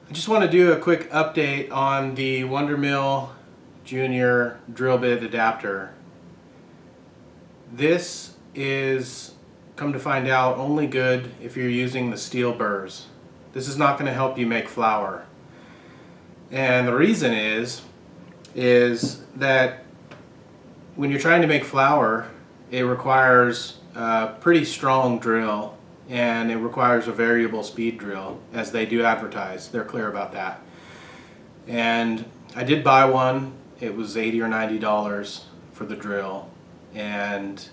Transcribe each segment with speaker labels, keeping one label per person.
Speaker 1: I just want to do a quick update on the Wondermill Junior drill bit adapter. This is, come to find out, only good if you're using the steel burrs. This is not going to help you make flour. And the reason is that when you're trying to make flour, it requires a pretty strong drill, and it requires a variable speed drill, as they do advertise. They're clear about that. And I did buy one. It was $80 or $90 for the drill. And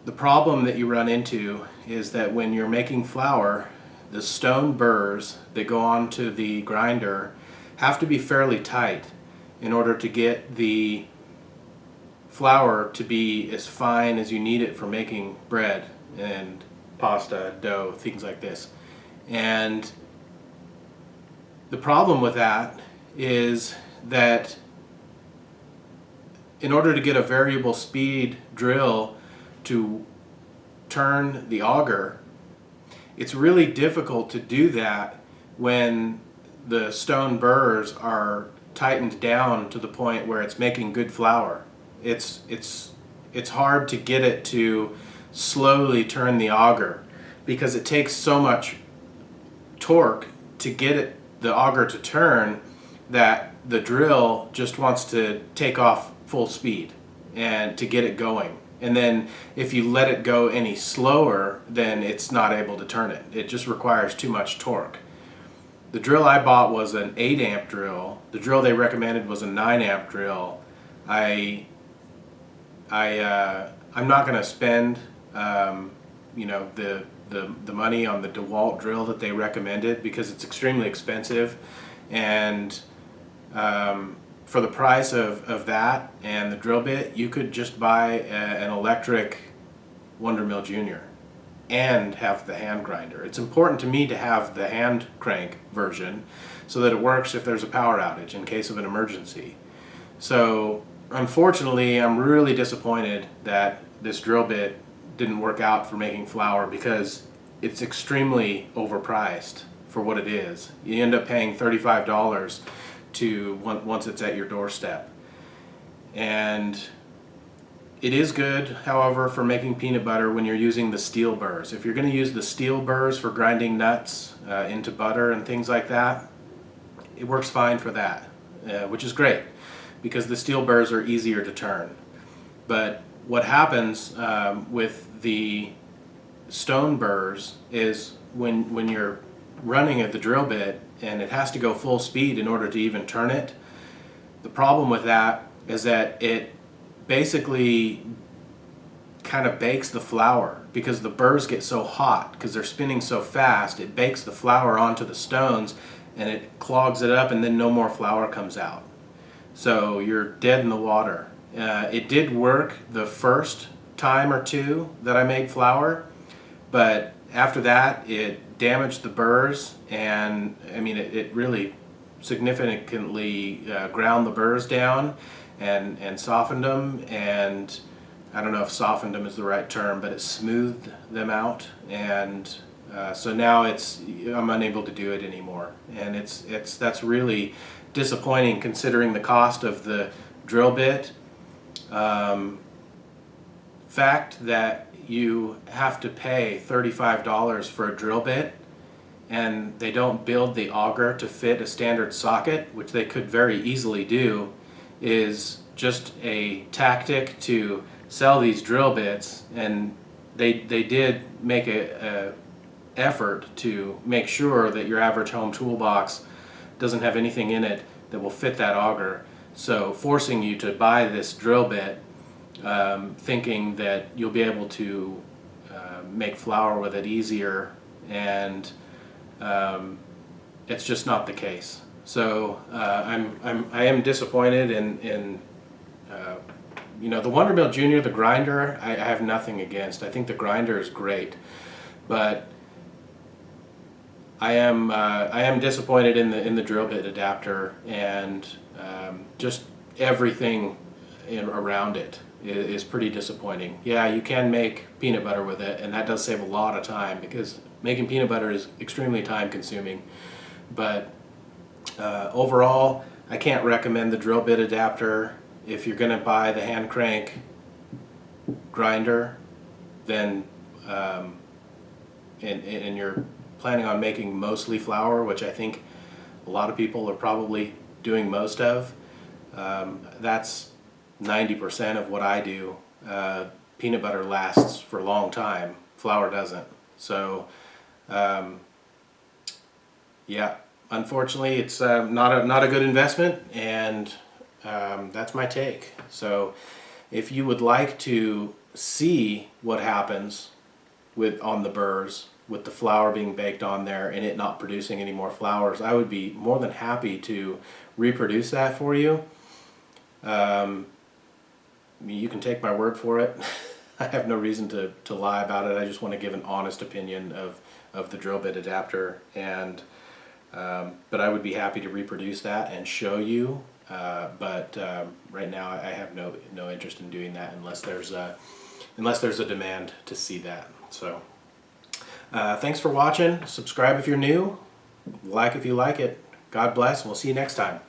Speaker 1: the problem that you run into is that when you're making flour, the stone burrs that go onto the grinder have to be fairly tight in order to get the flour to be as fine as you need it for making bread and pasta, dough, things like this. And the problem with that is that in order to get a variable speed drill to turn the auger, it's really difficult to do that when the stone burrs are tightened down to the point where it's making good flour. It's hard to get it to slowly turn the auger because it takes so much torque to get the auger to turn that the drill just wants to take off full speed and to get it going. And then if you let it go any slower, then it's not able to turn it. It just requires too much torque. The drill I bought was an 8 amp drill. The drill they recommended was a 9 amp drill. I'm not going to spend the money on the DeWalt drill that they recommended because it's extremely expensive, and for the price of that and the drill bit, you could just buy an electric Wondermill Junior and have the hand grinder. It's important to me to have the hand crank version so that it works if there's a power outage in case of an emergency. So unfortunately, I'm really disappointed that this drill bit didn't work out for making flour because it's extremely overpriced for what it is. You end up paying $35 once it's at your doorstep. And it is good, however, for making peanut butter when you're using the steel burrs. If you're going to use the steel burrs for grinding nuts into butter and things like that, it works fine for that, which is great because the steel burrs are easier to turn. But what happens with the stone burrs is when you're running at the drill bit and it has to go full speed in order to even turn it, the problem with that is that it basically kind of bakes the flour because the burrs get so hot because they're spinning so fast. It bakes the flour onto the stones and it clogs it up, and then no more flour comes out. So you're dead in the water. It did work the first time or two that I made flour, but after that it damaged the burrs, and I mean it really significantly ground the burrs down and softened them, and I don't know if softened them is the right term, but it smoothed them out, and so now I'm unable to do it anymore, and that's really disappointing considering the cost of the drill bit. Fact that you have to pay $35 for a drill bit and they don't build the auger to fit a standard socket, which they could very easily do, is just a tactic to sell these drill bits. And they did make a effort to make sure that your average home toolbox doesn't have anything in it that will fit that auger, so forcing you to buy this drill bit thinking that you'll be able to make flour with it easier, and it's just not the case. So I am disappointed in the Wondermill Junior, the grinder. I have nothing against. I think the grinder is great, but I am disappointed in the drill bit adapter, and just everything around it is pretty disappointing. Yeah, you can make peanut butter with it, and that does save a lot of time because making peanut butter is extremely time consuming. But overall, I can't recommend the drill bit adapter. If you're going to buy the hand crank grinder, then and you're planning on making mostly flour, which I think a lot of people are probably doing most of, that's 90% of what I do. Peanut butter lasts for a long time, flour doesn't. So yeah, unfortunately it's not a good investment, and that's my take. So if you would like to see what happens on the burrs with the flour being baked on there and it not producing any more flours, I would be more than happy to reproduce that for you. You can take my word for it. I have no reason to lie about it. I just want to give an honest opinion of the drill bit adapter, and but I would be happy to reproduce that and show you. But right now I have no interest in doing that unless there's a demand to see that. So thanks for watching. Subscribe if you're new. Like if you like it. God bless, and we'll see you next time.